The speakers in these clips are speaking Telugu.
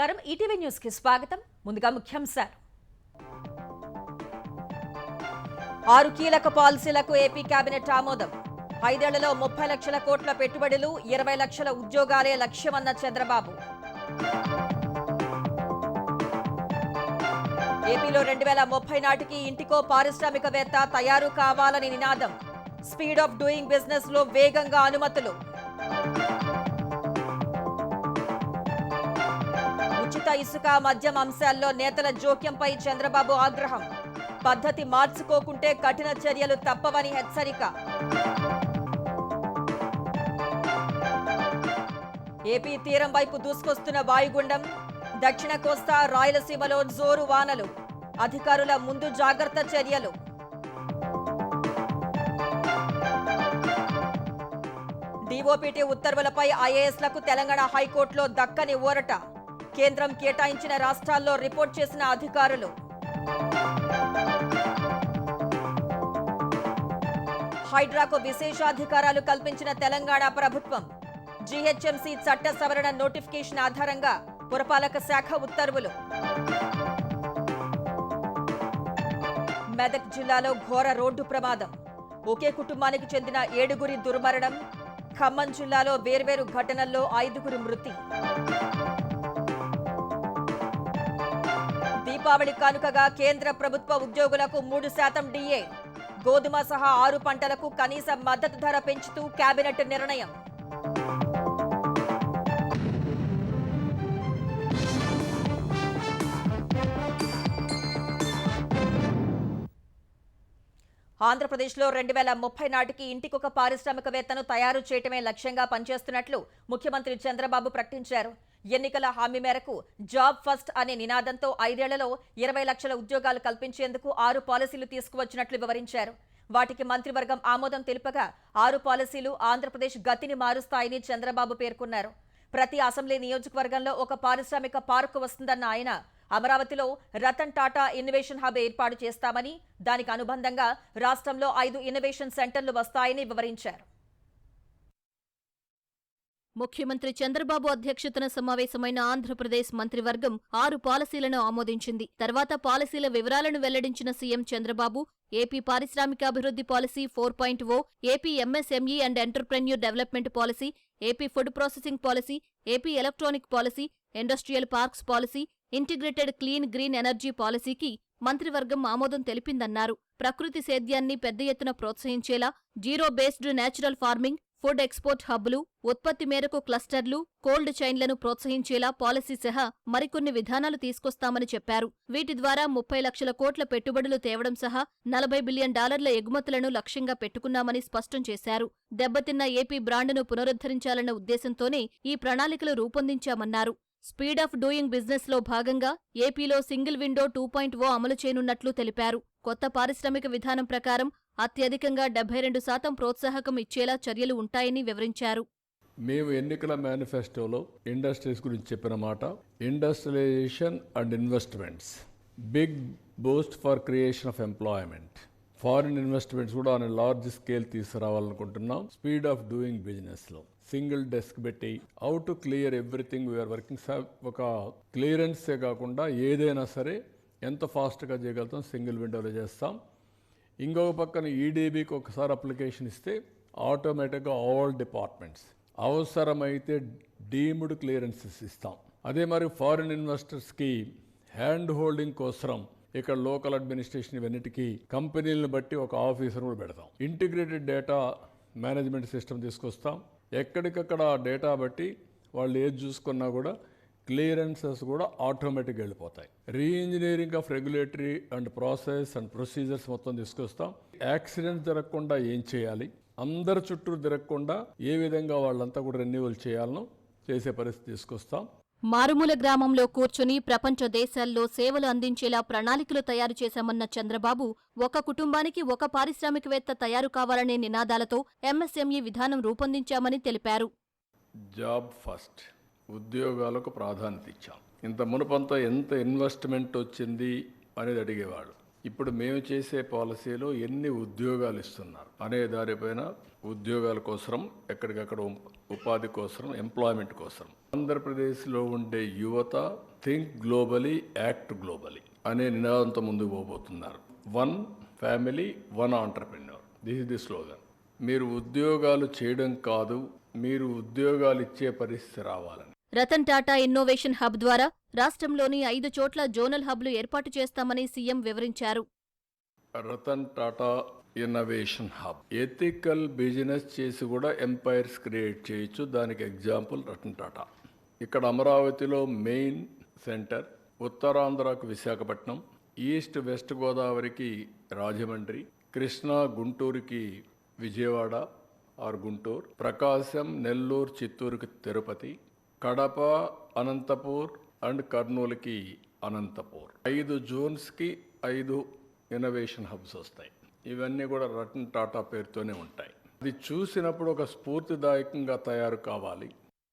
నమస్కారం ఈటీవీ న్యూస్ కి స్వాగతం. ముందుగా ముఖ్యాంశాలు. 6 కీలక పాలసీలకు ఏపీ కేబినెట్ ఆమోదం. 5 ఏళ్లలో 30 లక్షల కోట్ల పెట్టుబడులు, 20 లక్షల ఉద్యోగాలే లక్ష్యమన్న చంద్రబాబు. ఏపీలో 2030 నాటికి ఇంటికో పారిశ్రామికవేత్త తయారు కావాలని నినాదం. స్పీడ్ ఆఫ్ డూయింగ్ బిజినెస్ లో వేగంగా అనుమతులు. ఉచిత ఇసుక, మద్యం అంశాల్లో నేతల జోక్యంపై చంద్రబాబు ఆగ్రహం. పద్ధతి మార్చుకోకుంటే కఠిన చర్యలు తప్పవని హెచ్చరిక. ఏపీ తీరం వైపు దూసుకొస్తున్న వాయుగుండం. దక్షిణ కోస్తా, రాయలసీమలో జోరు వానలు. అధికారుల ముందు జాగ్రత్త చర్యలు. డీఓపీటీ ఉత్తర్వులపై ఐఏఎస్లకు తెలంగాణ హైకోర్టులో దక్కని ఊరట. కేంద్రం కేటాయించిన రాష్ట్రాల్లో రిపోర్ట్ చేసిన అధికారులు. హైడ్రాకు విశేషాధికారాలు కల్పించిన తెలంగాణ ప్రభుత్వం. జీహెచ్ఎంసీ చట్ట సవరణ నోటిఫికేషన్ ఆధారంగా పురపాలక శాఖ ఉత్తర్వులు. మెదక్ జిల్లాలో ఘోర రోడ్డు ప్రమాదం. ఒకే కుటుంబానికి చెందిన 7గురి దుర్మరణం. ఖమ్మం జిల్లాలో వేర్వేరు ఘటనల్లో 5గురి మృతి. దీపావళి కానుకగా కేంద్ర ప్రభుత్వ ఉద్యోగులకు 3% డిఏ. గోధుమ సహా 6 పంటలకు కనీస మద్దతు ధర పెంచుతూ కేబినెట్ నిర్ణయం. ఆంధ్రప్రదేశ్లో 2030 నాటికి ఇంటికొక పారిశ్రామికవేత్తను తయారు చేయటమే లక్ష్యంగా పనిచేస్తున్నట్లు ముఖ్యమంత్రి చంద్రబాబు ప్రకటించారు. ఎన్నికల హామీ మేరకు జాబ్ ఫస్ట్ అనే నినాదంతో 5 ఏళ్లలో 20 లక్షల ఉద్యోగాలు కల్పించేందుకు 6 పాలసీలు తీసుకువచ్చినట్లు వివరించారు. వాటికి మంత్రివర్గం ఆమోదం తెలుపగా 6 పాలసీలు ఆంధ్రప్రదేశ్ గతిని మారుస్తాయని చంద్రబాబు పేర్కొన్నారు. ప్రతి అసెంబ్లీ నియోజకవర్గంలో ఒక పారిశ్రామిక పార్కు వస్తుందన్న ఆయన అమరావతిలో రతన్ టాటా ఇన్నోవేషన్ హబ్ ఏర్పాటు చేస్తామని, దానికి అనుబంధంగా రాష్ట్రంలో 5 ఇన్నోవేషన్ సెంటర్లు వస్తాయని వివరించారు. ముఖ్యమంత్రి చంద్రబాబు అధ్యక్షతన సమావేశమైన ఆంధ్రప్రదేశ్ మంత్రివర్గం 6 పాలసీలను ఆమోదించింది. తర్వాత పాలసీల వివరాలను వెల్లడించిన సీఎం చంద్రబాబు ఏపీ పారిశ్రామికాభివృద్ధి policy 4.0, AP MSME and entrepreneur development policy, AP food processing policy, AP electronic policy, industrial parks policy, integrated clean green energy పాలసీకి మంత్రివర్గం ఆమోదం తెలిపిందన్నారు. ప్రకృతి సేద్యాన్ని పెద్ద ఎత్తున ప్రోత్సహించేలా zero based natural farming, food export హబ్బులు, ఉత్పత్తి మేరకు క్లస్టర్లు, కోల్డ్ చైన్లను ప్రోత్సహించేలా పాలసీ సహా మరికొన్ని విధానాలు తీసుకొస్తామని చెప్పారు. వీటి ద్వారా 30 లక్షల కోట్ల పెట్టుబడులు తేవడం సహా $40 బిలియన్ ఎగుమతులను లక్ష్యంగా పెట్టుకున్నామని స్పష్టం చేశారు. దెబ్బతిన్న ఏపీ బ్రాండ్ను పునరుద్ధరించాలన్న ఉద్దేశంతోనే ఈ ప్రణాళికలు రూపొందించామన్నారు. స్పీడ్ ఆఫ్ డూయింగ్ బిజినెస్ లో భాగంగా ఏపీలో సింగిల్ విండో 2.0 అమలు చేయనున్నట్లు తెలిపారు. కొత్త పారిశ్రామిక విధానం ప్రకారం అత్యధికంగా 72% ప్రోత్సాహకం ఇచ్చేలా చర్యలు ఉంటాయని వివరించారు. మేము ఎన్నికల మేనిఫెస్టోలో ఇండస్ట్రీస్ గురించి చెప్పిన మాట, industrialisation and investments, big boost for creation of employment, foreign investments కూడా ఆన్ లార్జ్ స్కేల్ తీసుకురావాలనుకుంటున్నాం. స్పీడ్ ఆఫ్ డూయింగ్ బిజినెస్లో సింగిల్ డెస్క్ పెట్టి how to clear everything we are working. ఒక క్లియరెన్సే కాకుండా ఏదైనా సరే ఎంత ఫాస్ట్గా చేయగలుగుతాం సింగిల్ విండోలో చేస్తాం. ఇంకొక పక్కన ఈడీబీకి ఒకసారి అప్లికేషన్ ఇస్తే ఆటోమేటిక్గా ఆల్ డిపార్ట్మెంట్స్ అవసరమైతే డీమ్డ్ క్లియరెన్సెస్ ఇస్తాం. అదే మరి ఫారిన్ ఇన్వెస్టర్స్కి హ్యాండ్ హోల్డింగ్ కోసం ఇక్కడ లోకల్ అడ్మినిస్ట్రేషన్ ఇవన్నిటికీ కంపెనీలను బట్టి ఒక ఆఫీసర్ కూడా పెడతాం. ఇంటిగ్రేటెడ్ డేటా మేనేజ్మెంట్ సిస్టమ్ తీసుకొస్తాం. ఎక్కడికక్కడ డేటా బట్టి వాళ్ళు ఏది చూసుకున్నా కూడా క్లియరెన్సెస్ కూడా ఆటోమేటిక్గా వెళ్ళిపోతాయి. Re-engineering of regulatory and process and procedures మొత్తం తీసుకొస్తాం. యాక్సిడెంట్ జరగకుండా ఏం చేయాలి, అందరి చుట్టూ తిరగకుండా ఏ విధంగా వాళ్ళంతా కూడా రెన్యూవల్ చేయాలనో చేసే పరిస్థితి తీసుకొస్తాం. మారుమూల గ్రామంలో కూర్చుని ప్రపంచ దేశాల్లో సేవలు అందించేలా ప్రణాళికలు తయారు చేశామన్న చంద్రబాబు ఒక కుటుంబానికి ఒక పారిశ్రామికవేత్త తయారు కావాలనే నినాదాలతో ఎంఎస్ఎంఈ విధానం రూపొందించామని తెలిపారు. జాబ్ ఫస్ట్, ఉద్యోగాలకు ప్రాధాన్యత ఇచ్చాం. ఇంత మునుపంతా ఎంత ఇన్వెస్ట్మెంట్ వచ్చింది అనేది అడిగేవాడు. ఇప్పుడు మేము చేసే పాలసీలో ఎన్ని ఉద్యోగాలు ఇస్తున్నారు అనే దానిపైన ఉద్యోగాల కోసం ఎక్కడికక్కడ ఉపాధి కోసం ఎంప్లాయ్మెంట్ కోసం ఆంధ్రప్రదేశ్లో ఉండే యువత థింక్ గ్లోబలీ యాక్ట్ గ్లోబలీ అనే నినాదంతో ముందుకు పోబోతున్నారు. 1 family 1 entrepreneur, this is the slogan. మీరు ఉద్యోగాలు చేయడం కాదు, మీరు ఉద్యోగాలు ఇచ్చే పరిస్థితి రావాలని. రతన్ టాటా ఇన్నోవేషన్ హబ్ ద్వారా రాష్ట్రంలోని 5 చోట్ల జోనల్ హబ్లు ఏర్పాటు చేస్తామని సీఎం వివరించారు. Ratan Tata innovation hub ethical business చేసి కూడా ఎంపైర్స్ క్రియేట్ చేయొచ్చు. దానికి ఎగ్జాంపుల్ రతన్ టాటా. ఇక్కడ అమరావతిలో మెయిన్ సెంటర్, ఉత్తరాంధ్రకు విశాఖపట్నం, ఈస్ట్ వెస్ట్ గోదావరికి రాజమండ్రి, కృష్ణా గుంటూరుకి విజయవాడ ఆర్ గుంటూరు, ప్రకాశం నెల్లూరు చిత్తూరుకి తిరుపతి, కడప అనంతపూర్ అండ్ కర్నూలుకి అనంతపూర్. 5 జోన్స్కి 5 ఇన్నోవేషన్ హబ్స్ వస్తాయి. ఇవన్నీ కూడా రతన్ టాటా పేరుతోనే ఉంటాయి. ఇది చూసినప్పుడు ఒక స్ఫూర్తిదాయకంగా తయారు కావాలి.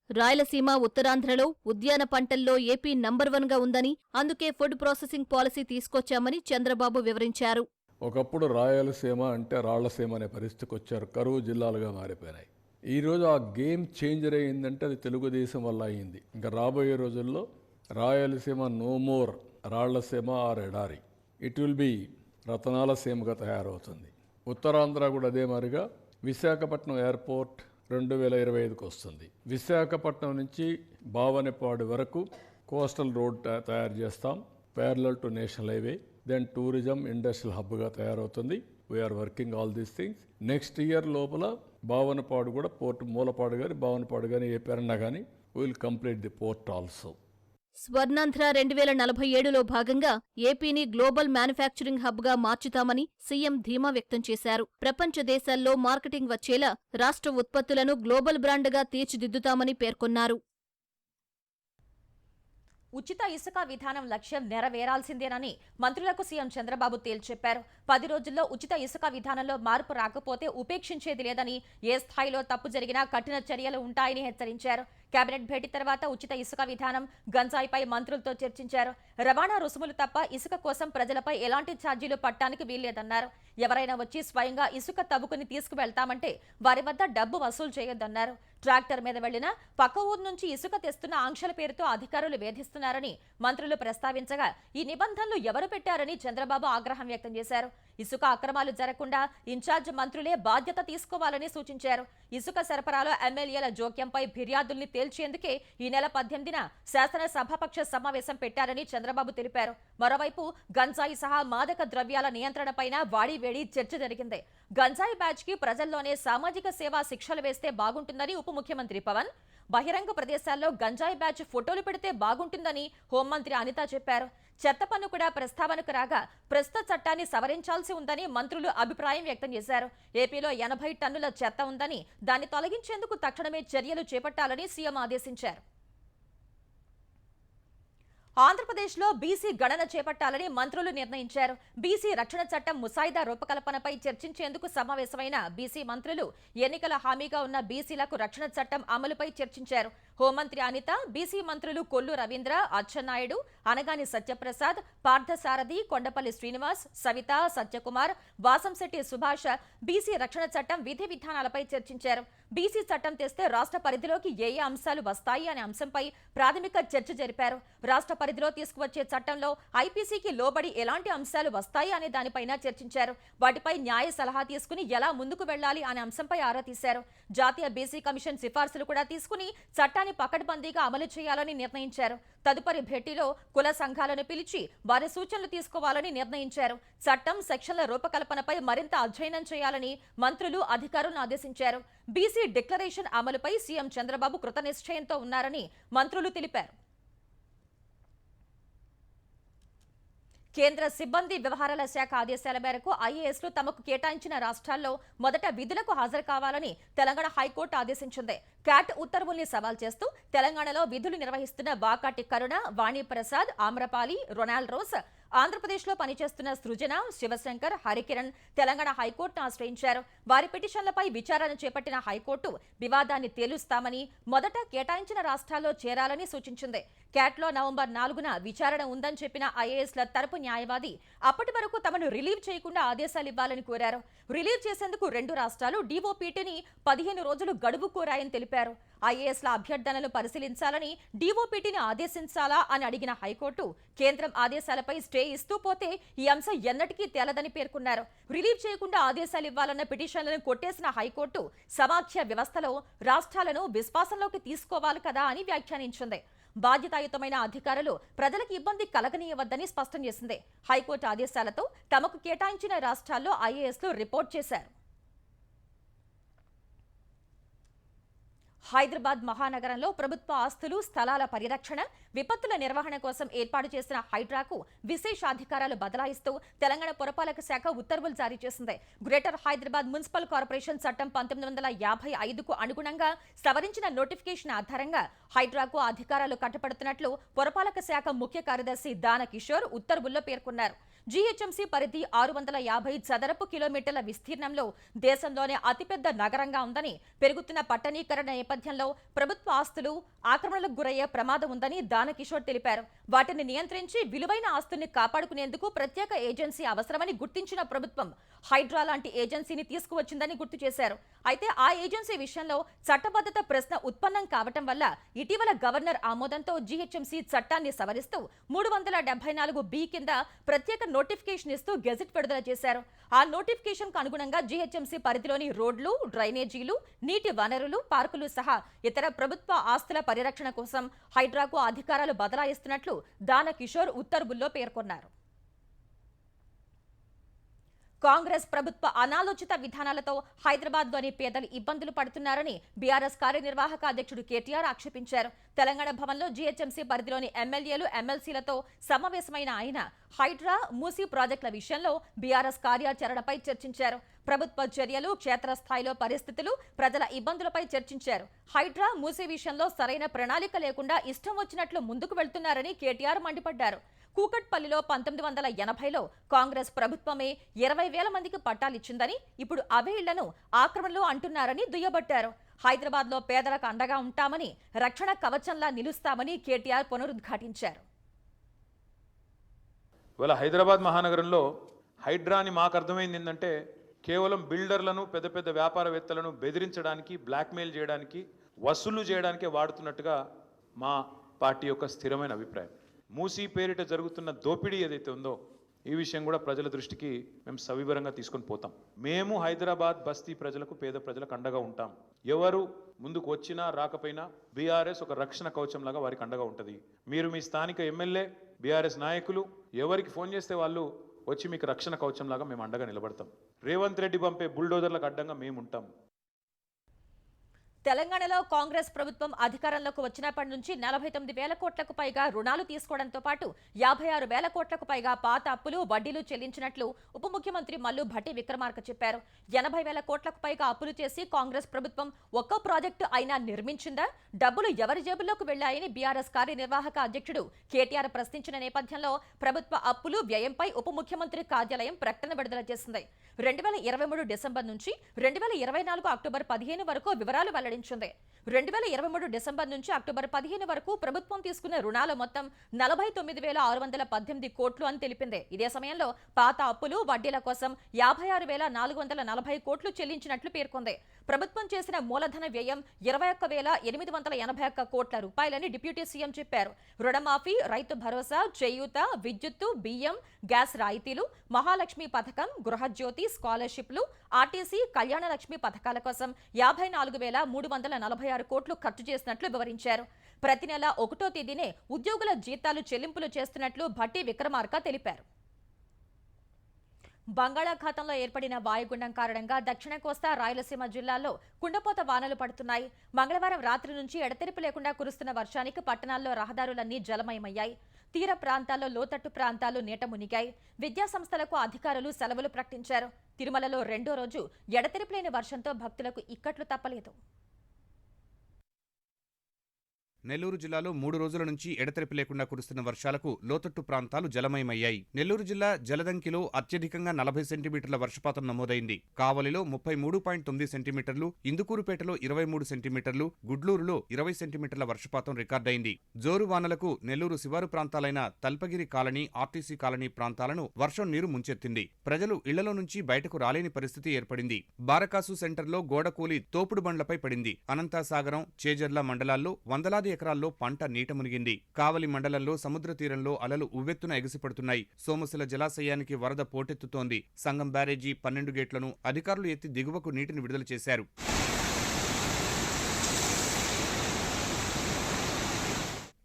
రాయలసీమ, ఉత్తరాంధ్రలో ఉద్యాన పంటల్లో ఏపీ నంబర్ 1గా ఉందని, అందుకే ఫుడ్ ప్రాసెసింగ్ పాలసీ తీసుకొచ్చామని చంద్రబాబు వివరించారు. ఒకప్పుడు రాయలసీమ అంటే రాళ్లసీమ అనే పరిస్థితికి వచ్చారు. కరువు జిల్లాలుగా మారిపోయినాయి. ఈరోజు ఆ గేమ్ చేంజర్ అయ్యిందంటే అది తెలుగుదేశం వల్ల అయ్యింది. ఇంకా రాబోయే రోజుల్లో రాయలసీమ నో మోర్ రాళ్లసీమ ఆర్ ఎడారి, ఇట్ విల్ బి రతనాల సీమగా తయారవుతుంది. ఉత్తరాంధ్ర కూడా అదే మాదిరిగా విశాఖపట్నం ఎయిర్పోర్ట్ 2025కి వస్తుంది. విశాఖపట్నం నుంచి భావనపాడు వరకు కోస్టల్ రోడ్ తయారు చేస్తాం, parallel to national highway. Then tourism industrial హబ్గా తయారవుతుంది. We are working all these things. Next year లోపల భావనపాడు కూడా పోర్ట్, మూలపాడు కానీ భావనపాడు కానీ ఏ పేరన్నా కానీ will complete the port also. Swarnandhra 2047లో భాగంగా ఏపీని గ్లోబల్ మ్యానుఫ్యాక్చరింగ్ హబ్గా మార్చుతామని సీఎం ధీమా వ్యక్తం చేశారు. ప్రపంచ దేశాల్లో మార్కెటింగ్ వచ్చేలా రాష్ట్ర ఉత్పత్తులను గ్లోబల్ బ్రాండ్గా తీర్చిదిద్దుతామని పేర్కొన్నారు. ఉచిత ఇసుక విధానం లక్ష్యం నెరవేరాల్సిందేనని మంత్రులకు సీఎం చంద్రబాబు తేల్చెప్పారు. 10 రోజుల్లో ఉచిత ఇసుక విధానంలో మార్పు రాకపోతే ఉపేక్షించేది లేదని, ఏ స్థాయిలో తప్పు జరిగినా కఠిన చర్యలు ఉంటాయని హెచ్చరించారు. కేబినెట్ భేటీ తర్వాత ఉచిత ఇసుక విధానం, గంజాయిపై మంత్రులతో చర్చించారు. రవాణా రుసుములు తప్ప ఇసుక కోసం ప్రజలపై ఎలాంటి ఛార్జీలు పట్టానికి వీల్లేదన్నారు. ఎవరైనా వచ్చి స్వయంగా ఇసుక తవ్వుకుని తీసుకువెళ్తామంటే వారి వద్ద డబ్బు వసూలు చేయొద్దన్నారు. ట్రాక్టర్ మీద వెళ్లినా పక్క ఊరు నుంచి ఇసుక తెస్తున్న ఆంక్షల పేరుతో అధికారులు వేధిస్తున్నారని మంత్రులు ప్రస్తావించగా, ఈ నిబంధనలు ఎవరు పెట్టారని చంద్రబాబు ఆగ్రహం వ్యక్తం చేశారు. ఇసుక అక్రమాలు జరగకుండా ఇన్ఛార్జ్ మంత్రులే బాధ్యత తీసుకోవాలని సూచించారు. ఇసుక సరఫరాలో ఎమ్మెల్యేల జోక్యంపై ఫిర్యాదుల్ని తేల్చేందుకే ఈ నెల 18న శాసనసభాపక్ష సమావేశం పెట్టారని చంద్రబాబు తెలిపారు. మరోవైపు గంజాయి సహా మాదక ద్రవ్యాల నియంత్రణపైన వాడివేడి చర్చ జరిగింది. గంజాయి బ్యాచ్ కి ప్రజల్లోనే సామాజిక సేవా శిక్షలు వేస్తే బాగుంటుందని ఉప ముఖ్యమంత్రి పవన్, బహిరంగ ప్రదేశాల్లో గంజాయి బ్యాచ్ ఫోటోలు పెడితే బాగుంటుందని హోంమంత్రి అనిత చెప్పారు. చెత్త పన్ను కూడా ప్రస్తావనకు రాగా ప్రస్తుత చట్టాన్ని సవరించాల్సి ఉందని మంత్రులు అభిప్రాయం వ్యక్తం చేశారు. ఏపీలో 80 టన్నుల చెత్త ఉందని, దాన్ని తొలగించేందుకు తక్షణమే చర్యలు చేపట్టాలని సీఎం ఆదేశించారు. ఆంధ్రప్రదేశ్లో బీసీ గణన చేపట్టాలని మంత్రులు నిర్ణయించారు. బీసీ రక్షణ చట్టం ముసాయిదా రూపకల్పనపై చర్చించేందుకు సమావేశమైన బీసీ మంత్రులు ఎన్నికల హామీగా ఉన్న బీసీలకు రక్షణ చట్టం అమలుపై చర్చించారు. హోంమంత్రి అనిత, బీసీ మంత్రులు కొల్లు రవీంద్ర, అచ్చెన్నాయుడు, అనగాని సత్యప్రసాద్, పార్థసారథి, కొండపల్లి శ్రీనివాస్, సవిత, సత్యకుమార్, వాసంశెట్టి సుభాష్ బీసీ రక్షణ చట్టం విధి విధానాలపై చర్చించారు. బీసీ చట్టం తెస్తే రాష్ట్ర పరిధిలోకి ఏ అంశాలు వస్తాయి అనే అంశంపై ప్రాథమిక చర్చ జరిపారు. రాష్ట్ర పరిధిలో తీసుకువచ్చే చట్టంలో ఐపీసీకి లోబడి ఎలాంటి అంశాలు వస్తాయి అనే దానిపైన చర్చించారు. వాటిపై న్యాయ సలహా తీసుకుని ఎలా ముందుకు వెళ్లాలి అనే అంశంపై ఆరా తీశారు. జాతీయ బీసీ కమిషన్ సిఫార్సులు కూడా తీసుకుని చట్టాన్ని పకడ్బందీగా అమలు చేయాలని నిర్ణయించారు. తదుపరి భేటీలో కుల సంఘాలను పిలిచి వారి సూచనలు తీసుకోవాలని నిర్ణయించారు. చట్టం సెక్షన్ల రూపకల్పనపై మరింత అధ్యయనం చేయాలని మంత్రులు అధికారులను ఆదేశించారు. బీసీ డిక్లరేషన్ అమలుపై సీఎం చంద్రబాబు కృతనిశ్చయంతో ఉన్నారని మంత్రులు తెలిపారు. కేంద్ర సిబ్బంది వ్యవహారాల శాఖ ఆదేశాల మేరకు ఐఏఎస్లు తమకు కేటాయించిన రాష్ట్రాల్లో మొదట విధులకు హాజరు కావాలని తెలంగాణ హైకోర్టు ఆదేశించింది. క్యాట్ ఉత్తర్వుల్ని సవాల్ చేస్తూ తెలంగాణలో విధులు నిర్వహిస్తున్న వాకాటి కరుణ, వాణి ప్రసాద్, ఆమ్రపాలి, రొనాల్డ్ రోస్, ఆంధ్రప్రదేశ్లో పనిచేస్తున్న సృజన, శివశంకర్, హరికిరణ్ తెలంగాణ హైకోర్టును ఆశ్రయించారు. వారి పిటిషన్లపై విచారణ చేపట్టిన హైకోర్టు వివాదాన్ని తేలుస్తామని, మొదట కేటాయించిన రాష్ట్రాల్లో చేరాలని సూచించింది. క్యాట్లో నవంబర్ 4న విచారణ ఉందని చెప్పిన ఐఏఎస్ల తరపు న్యాయవాది అప్పటి వరకు తమను రిలీవ్ చేయకుండా ఆదేశాలు ఇవ్వాలని కోరారు. రిలీవ్ చేసేందుకు 2 రాష్ట్రాలు డీఓపీటీని 15 రోజులు గడువు కోరాయని తెలిపారు. ఐఏఎస్ల అభ్యర్థనలు పరిశీలించాలని డీఓపీటీని ఆదేశించాలా అని అడిగిన హైకోర్టు కేంద్రం ఆదేశాలపై స్టే ఇస్తూ పోతే ఈ అంశం ఎన్నటికీ తేలదని పేర్కొన్నారు. రిలీవ్ చేయకుండా ఆదేశాలు ఇవ్వాలన్న పిటిషన్లను కొట్టేసిన హైకోర్టు సమాఖ్య వ్యవస్థలో రాష్ట్రాలను విశ్వాసంలోకి తీసుకోవాలి కదా అని వ్యాఖ్యానించింది. బాధ్యతాయుతమైన అధికారులు ప్రజలకు ఇబ్బంది కలగనీయవద్దని స్పష్టం చేసింది. హైకోర్టు ఆదేశాలతో తమకు కేటాయించిన రాష్ట్రాల్లో ఐఏఎస్లు రిపోర్ట్ చేశారు. హైదరాబాద్ మహానగరంలో ప్రభుత్వ ఆస్తులు, స్థలాల పరిరక్షణ, విపత్తుల నిర్వహణ కోసం ఏర్పాటు చేసిన హైడ్రాకు విశేషాధికారాలు బదలాయిస్తూ తెలంగాణ పురపాలక శాఖ ఉత్తర్వులు జారీ చేసింది. గ్రేటర్ హైదరాబాద్ మున్సిపల్ కార్పొరేషన్ చట్టం 1955కు అనుగుణంగా సవరించిన నోటిఫికేషన్ ఆధారంగా హైడ్రాకు అధికారాలు కట్టబడుతున్నట్లు పురపాలక శాఖ ముఖ్య కార్యదర్శి దాన కిషోర్ ఉత్తర్వుల్లో పేర్కొన్నారు. జీహెచ్ఎంసీ పరిధి 650 చదరపు కిలోమీటర్ల విస్తీర్ణంలో దేశంలోనే అతిపెద్ద నగరంగా ఉందని, పెరుగుతున్న పట్టణీకరణ నేపథ్యంలో ప్రభుత్వ ఆస్తులు ఆక్రమణలకు గురయ్యే ప్రమాదం ఉందని దానకిషోర్ తెలిపారు. వాటిని నియంత్రించి విలువైన ఆస్తుల్ని కాపాడుకునేందుకు ప్రత్యేక ఏజెన్సీ అవసరమని గుర్తించిన ప్రభుత్వం హైడ్రా లాంటి ఏజెన్సీని తీసుకువచ్చిందని గుర్తు చేశారు. అయితే ఆ ఏజెన్సీ విషయంలో చట్టబద్ధత ప్రశ్న ఉత్పన్నం కావటం వల్ల ఇటీవల గవర్నర్ ఆమోదంతో జీహెచ్ఎంసీ చట్టాన్ని సవరిస్తూ 374B కింద ప్రత్యేక నోటిఫికేషన్ ఇస్తూ గెజెట్ విడుదల చేశారు. ఆ నోటిఫికేషన్ కు అనుగుణంగా జీహెచ్ఎంసీ పరిధిలోని రోడ్లు, డ్రైనేజీలు, నీటి వనరులు, పార్కులు సహా ఇతర ప్రభుత్వ ఆస్తుల పరిరక్షణ కోసం హైడ్రాకు అధికారాలు బదలాయిస్తున్నట్లు దాన కిషోర్ ఉత్తర్వుల్లో పేర్కొన్నారు. కాంగ్రెస్ ప్రభుత్వ అనాలోచిత విధానాలతో హైదరాబాద్లోని పేదలు ఇబ్బందులు పడుతున్నారని బీఆర్ఎస్ కార్యనిర్వాహక అధ్యక్షుడు కేటీఆర్ ఆక్షేపించారు. తెలంగాణ భవన్లో జీహెచ్ఎంసీ పరిధిలోని ఎమ్మెల్యేలు, ఎమ్మెల్సీలతో సమావేశమైన ఆయన హైడ్రా, మూసీ ప్రాజెక్టుల విషయంలో బీఆర్ఎస్ కార్యాచరణపై చర్చించారు. ప్రభుత్వ చర్యలు, క్షేత్రస్థాయిలో పరిస్థితులు, ప్రజల ఇబ్బందులపై చర్చించారు. హైడ్రా, మూసీ విషయంలో సరైన ప్రణాళిక లేకుండా ఇష్టం వచ్చినట్లు ముందుకు వెళ్తున్నారని కేటీఆర్ మండిపడ్డారు. కూకట్పల్లిలో 1980లో కాంగ్రెస్ ప్రభుత్వమే 20,000 మందికి పట్టాలిచ్చిందని, ఇప్పుడు అవే ఇళ్లను ఆక్రమణలో అంటున్నారని దుయ్యబట్టారు. హైదరాబాద్లో పేదలకు అండగా ఉంటామని, రక్షణ కవచంలా నిలుస్తామని కేటీఆర్ పునరుద్ఘాటించారు. ఇవాళ హైదరాబాద్ మహానగరంలో హైడ్రాని మాకు అర్థమైంది ఏంటంటే కేవలం బిల్డర్లను, పెద్ద పెద్ద వ్యాపారవేత్తలను బెదిరించడానికి, బ్లాక్మెయిల్ చేయడానికి, వసూలు చేయడానికే వాడుతున్నట్టుగా మా పార్టీ యొక్క స్థిరమైన అభిప్రాయం. మూసీ పేరిట జరుగుతున్న దోపిడీ ఏదైతే ఉందో ఈ విషయం కూడా ప్రజల దృష్టికి మేము సవివరంగా తీసుకొని పోతాం. మేము హైదరాబాద్ బస్తీ ప్రజలకు, పేద ప్రజలకు అండగా ఉంటాం. ఎవరు ముందుకు వచ్చినా రాకపోయినా బీఆర్ఎస్ ఒక రక్షణ కవచంలాగా వారికి అండగా ఉంటుంది. మీరు మీ స్థానిక ఎమ్మెల్యే, బీఆర్ఎస్ నాయకులు ఎవరికి ఫోన్ చేస్తే వాళ్ళు వచ్చి మీకు రక్షణ కవచంలాగా మేము అండగా నిలబడతాం. రేవంత్ రెడ్డి పంపే బుల్డోజర్లకు అడ్డంగా మేము ఉంటాం. తెలంగాణలో కాంగ్రెస్ ప్రభుత్వం అధికారంలోకి వచ్చినప్పటి నుంచి 49,000 కోట్లకు పైగా రుణాలు తీసుకోవడంతో పాటు 56,000 కోట్లకు పైగా పాత అప్పులు, వడ్డీలు చెల్లించినట్లు ఉప ముఖ్యమంత్రి మల్లు భట్టి విక్రమార్క చెప్పారు. 80,000 కోట్లకు పైగా అప్పులు చేసి కాంగ్రెస్ ప్రభుత్వం ఒక్క ప్రాజెక్టు అయినా నిర్మించిందా? డబ్బులు ఎవరి జేబుల్లోకి వెళ్లాయని బీఆర్ఎస్ కార్యనిర్వాహక అధ్యక్షుడు కేటీఆర్ ప్రశ్నించిన నేపథ్యంలో ప్రభుత్వ అప్పులు, వ్యయంపై ఉప ముఖ్యమంత్రి కార్యాలయం ప్రకటన విడుదల చేసింది. 2023 డిసెంబర్ నుంచి 2024 అక్టోబర్ 15 వరకు వివరాలు వెల్లడించింది. 2023 డిసెంబర్ నుంచి అక్టోబర్ 15 వరకు ప్రభుత్వం తీసుకున్న రుణాల మొత్తం 49,618 కోట్లు అని తెలిపింది. ఇదే సమయంలో పాత అప్పులు, వడ్డీల కోసం 56,440 కోట్లు చెల్లించినట్లు పేర్కొంది. ప్రభుత్వం చేసిన మూలధన వ్యయం 21,881 కోట్ల రూపాయలని డిప్యూటీ సీఎం చెప్పారు. రుణమాఫీ, రైతు భరోసా, చేయూత, విద్యుత్తు, బియ్యం, గ్యాస్ రాయితీలు, మహాలక్ష్మి పథకం, గృహజ్యోతి, స్కాలర్షిప్లు, ఆర్టీసీ, కళ్యాణ లక్ష్మి పథకాల కోసం 54,346 కోట్లు ఖర్చు చేసినట్లు వివరించారు. ప్రతి నెల 1వ తేదీనే ఉద్యోగుల జీతాలు చెల్లింపులు చేస్తున్నట్లు భట్టి విక్రమార్క తెలిపారు. బంగాళాఖాతంలో ఏర్పడిన వాయుగుండం కారణంగా దక్షిణ కోస్తా, రాయలసీమ జిల్లాల్లో కుండపోత వానలు పడుతున్నాయి. మంగళవారం రాత్రి నుంచి ఎడతెరిపి లేకుండా కురుస్తున్న వర్షానికి పట్టణాల్లో రహదారులన్నీ జలమయమయ్యాయి. తీర ప్రాంతాల్లో, లోతట్టు ప్రాంతాలు నీట మునిగాయి. విద్యా సంస్థలకు అధికారులు సెలవులు ప్రకటించారు. తిరుమలలో 2వ రోజు ఎడతెరిపి లేని వర్షంతో భక్తులకు ఇక్కట్లు తప్పలేదు. నెల్లూరు జిల్లాలో 3 రోజుల నుంచి ఎడతెరిపి లేకుండా కురుస్తున్న వర్షాలకు లోతట్టు ప్రాంతాలు జలమయమయ్యాయి. నెల్లూరు జిల్లా జలదంకిలో అత్యధికంగా 40 సెంటీమీటర్ల వర్షపాతం నమోదైంది. కావలిలో 33.9 సెంటీమీటర్లు, ఇందుకూరుపేటలో 23 సెంటీమీటర్లు, గుడ్లూరులో 20 సెంటీమీటర్ల వర్షపాతం రికార్డైంది. జోరు వానలకు నెల్లూరు శివారు ప్రాంతాలైన తల్పగిరి కాలనీ, ఆర్టీసీ కాలనీ ప్రాంతాలను వర్షం నీరు ముంచెత్తింది. ప్రజలు ఇళ్లలో నుంచి బయటకు రాలేని పరిస్థితి ఏర్పడింది. బారకాసు సెంటర్లో గోడ కూలి తోపుడు బండ్లపై పడింది. అనంతాసాగరం, చేజర్ల మండలాల్లో వందలాది ఎకరాల్లో పంట నీట మునిగింది. కావలి మండలంలో సముద్ర తీరంలో అలలు ఉవ్వెత్తున ఎగిసిపడుతున్నాయి. సోమశిల జలాశయానికి వరద పోటెత్తుతోంది. సంగం బ్యారేజీ 12 గేట్లను అధికారులు ఎత్తి దిగువకు నీటిని విడుదల చేశారు.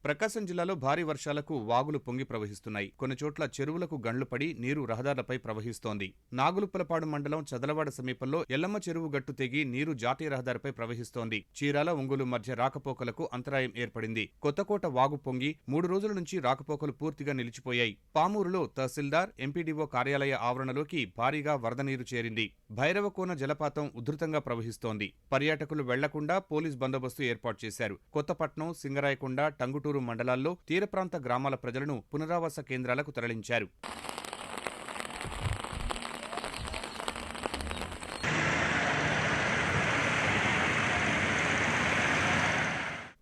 ప్రకాశం జిల్లాలో భారీ వర్షాలకు వాగులు పొంగి ప్రవహిస్తున్నాయి. కొన్ని చోట్ల చెరువులకు గండ్లు పడి నీరు రహదారులపై ప్రవహిస్తోంది. నాగులుప్పలపాడు మండలం చదలవాడ సమీపంలో ఎల్లమ్మ చెరువు గట్టు తెగి నీరు జాతీయ రహదారిపై ప్రవహిస్తోంది. చీరాల, ఒంగోలు మధ్య రాకపోకలకు అంతరాయం ఏర్పడింది. కొత్తకోట వాగు పొంగి 3 రోజుల నుంచి రాకపోకలు పూర్తిగా నిలిచిపోయాయి. పామూరులో తహసీల్దార్, ఎంపీడీఓ కార్యాలయ ఆవరణలోకి భారీగా వరద నీరు చేరింది. భైరవకోన జలపాతం ఉధృతంగా ప్రవహిస్తోంది. పర్యాటకులు వెళ్లకుండా పోలీస్ బందోబస్తు ఏర్పాటు చేశారు. కొత్తపట్నం, సింగరాయకొండ, టంగుటూరు మండలాల్లో తీర ప్రాంత గ్రామాల ప్రజలను పునరావాస కేంద్రాలకు తరలించారు.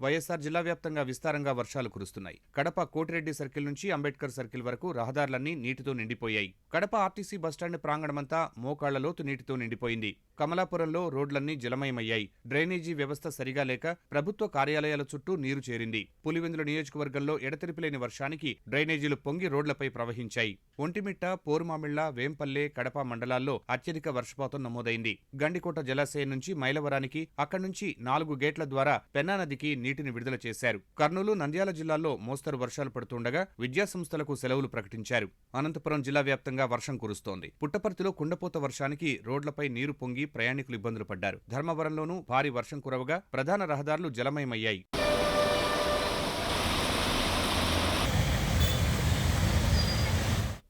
వైఎస్సార్ జిల్లా వ్యాప్తంగా విస్తారంగా వర్షాలు కురుస్తున్నాయి. కడప కోటిరెడ్డి సర్కిల్ నుంచి అంబేద్కర్ సర్కిల్ వరకు రహదారులన్నీ నీటితో నిండిపోయాయి. కడప ఆర్టీసీ బస్టాండ్ ప్రాంగణమంతా మోకాళ్ల లోతు నీటితో నిండిపోయింది. కమలాపురంలో రోడ్లన్నీ జలమయమయ్యాయి. డ్రైనేజీ వ్యవస్థ సరిగా లేక ప్రభుత్వ కార్యాలయాల చుట్టూ నీరు చేరింది. పులివెందుల నియోజకవర్గంలో ఎడతెరిపిలేని వర్షానికి డ్రైనేజీలు పొంగి రోడ్లపై ప్రవహించాయి. ఒంటిమిట్ట, పోరుమామిళ్ల, వేంపల్లె, కడప మండలాల్లో అత్యధిక వర్షపాతం నమోదైంది. గండికోట జలాశయం నుంచి మైలవరానికి, అక్కడి నుంచి 4 గేట్ల ద్వారా పెన్నా నదికి నీటిని విడుదల చేశారు. కర్నూలు, నంద్యాల జిల్లాల్లో మోస్తరు వర్షాలు పడుతుండగా విద్యాసంస్థలకు సెలవులు ప్రకటించారు. అనంతపురం జిల్లా వ్యాప్తంగా వర్షం కురుస్తోంది. పుట్టపర్తిలో కుండపోత వర్షానికి రోడ్లపై నీరు పొంగి ప్రయాణికులు ఇబ్బందులు పడ్డారు. ధర్మవరంలోనూ భారీ వర్షం కురవగా ప్రధాన రహదారులు జలమయమయ్యాయి.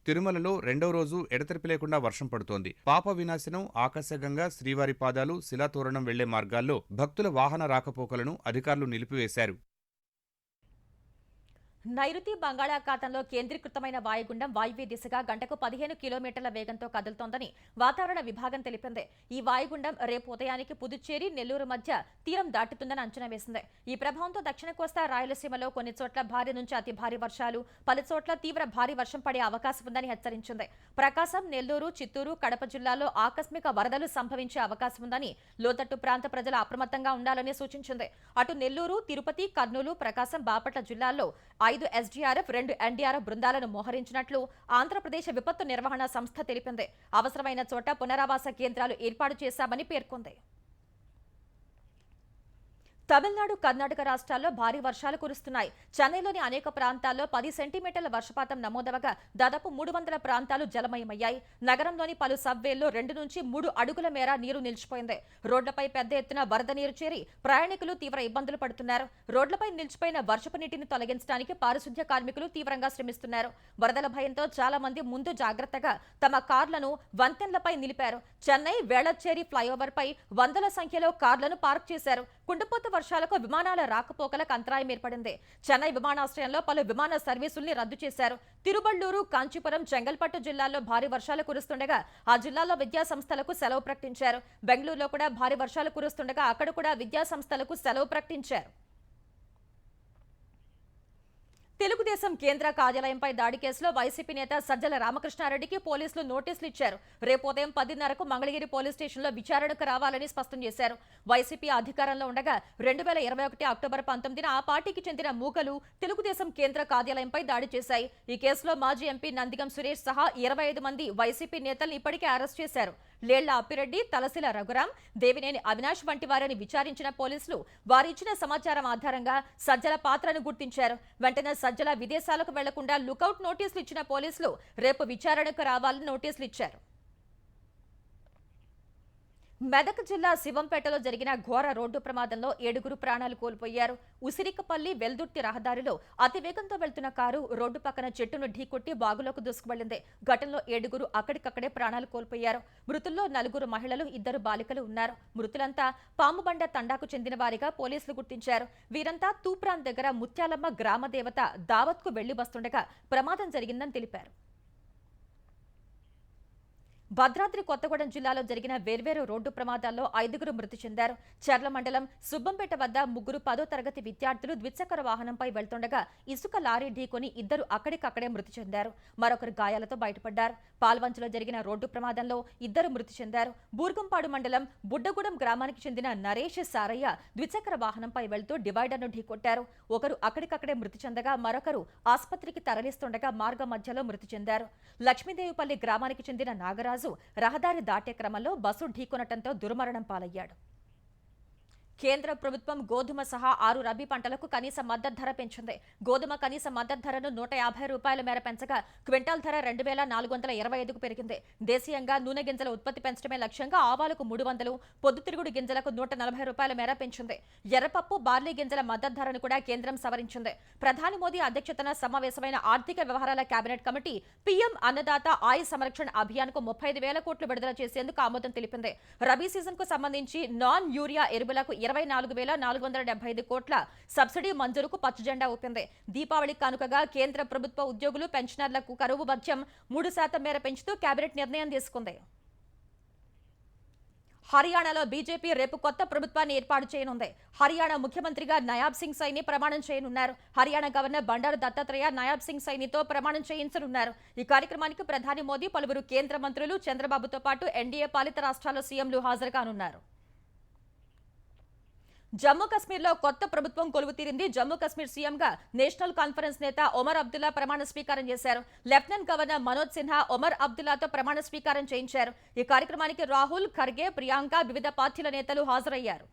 తిరుమలలో 2వ రోజు ఎడతెరిపి లేకుండా వర్షం పడుతోంది. పాప వినాశనం, ఆకాశగంగా, శ్రీవారి పాదాలు, శిలాతోరణం వెళ్లే మార్గాల్లో భక్తుల వాహన రాకపోకలను అధికారులు నిలిపివేశారు. నైరుతి బంగాళాఖాతంలో కేంద్రీకృతమైన వాయుగుండం వాయువ్య దిశగా గంటకు 15 కిలోమీటర్ల వేగంతో కదులుతోందని వాతావరణ విభాగం తెలిపింది. ఈ వాయుగుండం రేపు ఉదయానికి పుదుచ్చేరి, నెల్లూరు మధ్య తీరం దాటుతుందని అంచనా వేసింది. ఈ ప్రభావంతో దక్షిణ కోస్తా రాయలసీమలో కొన్ని చోట్ల భారీ నుంచి అతి భారీ వర్షాలు, పలు చోట్ల తీవ్ర భారీ వర్షం పడే అవకాశం ఉందని హెచ్చరించింది. ప్రకాశం, నెల్లూరు, చిత్తూరు, కడప జిల్లాల్లో ఆకస్మిక వరదలు సంభవించే అవకాశం ఉందని లోతట్టు ప్రాంత ప్రజలు అప్రమత్తంగా ఉండాలని సూచించింది. అటు నెల్లూరు, తిరుపతి, కర్నూలు, ప్రకాశం, బాపట్ల జిల్లాల్లో 5 SDRF, 2 NDRF బృందాలను మోహరించినట్లు ఆంధ్రప్రదేశ్ విపత్తు నిర్వహణ సంస్థ తెలిపింది. అవసరమైన చోట పునరావాస కేంద్రాలు ఏర్పాటు చేశామని పేర్కొంది. తమిళనాడు, కర్ణాటక రాష్ట్రాల్లో భారీ వర్షాలు కురుస్తున్నాయి. చెన్నైలోని అనేక ప్రాంతాల్లో 10 సెంటీమీటర్ల వర్షపాతం నమోదవగా దాదాపు 300 ప్రాంతాలు జలమయమయ్యాయి. నగరంలోని పలు సబ్వేల్లో 2 నుంచి 3 అడుగుల మేర నీరు నిలిచిపోయింది. రోడ్లపై పెద్ద ఎత్తున వరద నీరు చేరి ప్రయాణికులు తీవ్ర ఇబ్బందులు పడుతున్నారు. రోడ్లపై నిలిచిపోయిన వర్షపు నీటిని తొలగించడానికి పారిశుధ్య కార్మికులు తీవ్రంగా శ్రమిస్తున్నారు. వరదల భయంతో చాలా మంది ముందు జాగ్రత్తగా తమ కార్లను వంతెనలపై నిలిపారు. చెన్నై వేళచ్చేరి ఫ్లైఓవర్ పై వందల సంఖ్యలో కార్లను పార్క్ చేశారు. కుండపోత వర్షాలకు విమానాల రాకపోకలకు అంతరాయం ఏర్పడింది. చెన్నై విమానాశ్రయంలో పలు విమాన సర్వీసుల్ని రద్దు చేశారు. తిరువళ్లూరు, కాంచీపురం, చెంగల్పట్టు జిల్లాల్లో భారీ వర్షాలు కురుస్తుండగా ఆ జిల్లాలో విద్యా సంస్థలకు సెలవు ప్రకటించారు. బెంగళూరులో కూడా భారీ వర్షాలు కురుస్తుండగా అక్కడ కూడా విద్యా సంస్థలకు సెలవు ప్రకటించారు. తెలుగుదేశం కేంద్ర కార్యాలయంపై దాడి కేసులో వైసీపీ నేత సజ్జల రామకృష్ణారెడ్డికి పోలీసులు నోటీసులు ఇచ్చారు. రేపు ఉదయం 10:30కు మంగళగిరి పోలీస్ స్టేషన్లో విచారణకు రావాలని స్పష్టం చేశారు. వైసీపీ అధికారంలో ఉండగా 2021 అక్టోబర్ 19న ఆ పార్టీకి చెందిన మూకలు తెలుగుదేశం కేంద్ర కార్యాలయంపై దాడి చేశాయి. ఈ కేసులో మాజీ ఎంపీ నందిగం సురేష్ సహా 25 మంది వైసీపీ నేతల్ని ఇప్పటికే అరెస్ట్ చేశారు. లేళ్ల అప్పిరెడ్డి, తలసిల రఘురాం, దేవినేని అవినాష్ వంటి వారిని విచారించిన పోలీసులు వారిచ్చిన సమాచారం ఆధారంగా సజ్జల పాత్రను గుర్తించారు. వెంటనే సజ్జల విదేశాలకు వెళ్లకుండా లుకౌట్ నోటీసులు ఇచ్చిన పోలీసులు రేపు విచారణకు రావాలని నోటీసులు ఇచ్చారు. మెదక్ జిల్లా శివంపేటలో జరిగిన ఘోర రోడ్డు ప్రమాదంలో 7 ప్రాణాలు కోల్పోయారు. ఉసిరికపల్లి వెల్దుర్తి రహదారిలో అతివేగంతో వెళ్తున్న కారు రోడ్డు పక్కన చెట్టును ఢీకొట్టి బాగులోకి దూసుకువెళ్లింది. ఘటనలో 7 అక్కడికక్కడే ప్రాణాలు కోల్పోయారు. మృతుల్లో 4 మహిళలు, 2 బాలికలు ఉన్నారు. మృతులంతా పాముబండ తండాకు చెందిన వారిగా పోలీసులు గుర్తించారు. వీరంతా తూప్రాన్ దగ్గర ముత్యాలమ్మ గ్రామ దేవత దావత్కు వెళ్లి వస్తుండగా ప్రమాదం జరిగిందని తెలిపారు. భద్రాద్రి కొత్తగూడెం జిల్లాలో జరిగిన వేర్వేరు రోడ్డు ప్రమాదాల్లో 5 మృతి చెందారు. చర్ల మండలం సుబ్బంపేట వద్ద 3 10వ తరగతి విద్యార్థులు ద్విచక్ర వాహనంపై వెళ్తుండగా ఇసుక లారీ ఢీకొని 2 అక్కడికక్కడే మృతి చెందారు. మరొకరు గాయాలతో బయటపడ్డారు. పాల్వంచలో జరిగిన రోడ్డు ప్రమాదంలో 2 మృతి చెందారు. బూర్గంపాడు మండలం బుడ్డగూడెం గ్రామానికి చెందిన నరేష్ సారయ్య ద్విచక్ర వాహనంపై వెళ్తూ డివైడర్ను ఢీకొట్టారు. ఒకరు అక్కడికక్కడే మృతి చెందగా మరొకరు ఆసుపత్రికి తరలిస్తుండగా మార్గ మధ్యలో మృతి చెందారు. లక్ష్మీదేవిపల్లి గ్రామానికి చెందిన నాగరాజు రహదారి దాటే క్రమంలో బస్సు ఢీకొనటంతో దుర్మరణం పాలయ్యాడు. కేంద్ర ప్రభుత్వం గోధుమ సహా 6 రబీ పంటలకు కనీస మద్దతు ధర పెంచింది. గోధుమ కనీస మద్దతు ధరను 150 రూపాయల మేర పెంచగా క్వింటాల్ ధర 2425కు పెరిగింది. దేశీయంగా నూనె గింజల ఉత్పత్తి పెంచడమే లక్ష్యంగా ఆవాలకు 300, పొద్దుతిరుగుడు గింజలకు 140 రూపాయల మేర పెంచింది. ఎర్రపప్పు, బార్లీ గింజల మద్దతు ధరను కూడా కేంద్రం సవరించింది. ప్రధాని మోదీ అధ్యక్షతన సమావేశమైన ఆర్థిక వ్యవహారాల కేబినెట్ కమిటీ పీఎం అన్నదాత ఆయ సంరక్షణ అభియాన్కు 35,000 కోట్లు విడుదల చేసేందుకు ఆమోదం తెలిపింది. రబీ సీజన్కు సంబంధించి నాన్ యూరియా ఎరువులకు 24,475 కోట్ల సబ్సిడీ మంజూరుకు పచ్చజెండా ఊపింది. దీపావళి కానుకగా కేంద్ర ప్రభుత్వ ఉద్యోగులు, పెన్షనర్లకు కరువు భత్యం 3% మేర పెంచుతూ కేబినెట్ నిర్ణయం తీసుకుంది. హర్యానాలో బీజేపీ రేపు కొత్త ప్రభుత్వాన్ని ఏర్పాటు చేయనుంది. హర్యానా ముఖ్యమంత్రిగా నయాబ్ సింగ్ సైని ప్రమాణం చేయనున్నారు. హర్యానా గవర్నర్ బండారు దత్తాత్రేయ నయాబ్ సింగ్ సైనితో ప్రమాణం చేయించనున్నారు. ఈ కార్యక్రమానికి ప్రధాని మోదీ, పలువురు కేంద్ర మంత్రులు, చంద్రబాబుతో పాటు ఎన్డీఏ పాలిత రాష్ట్రాల సీఎంలు హాజరు కానున్నారు. జమ్మూ కశ్మీర్లో కొత్త ప్రభుత్వం కొలువు తీరింది. జమ్మూ కశ్మీర్ సీఎంగా నేషనల్ కాన్ఫరెన్స్ నేత ఒమర్ అబ్దుల్లా ప్రమాణ స్వీకారం చేశారు. లెఫ్టినెంట్ గవర్నర్ మనోజ్ సిన్హా ఒమర్ అబ్దుల్లాతో ప్రమాణ స్వీకారం చేయించారు. ఈ కార్యక్రమానికి రాహుల్, ఖర్గే, ప్రియాంక, వివిధ పార్టీల నేతలు హాజరయ్యారు.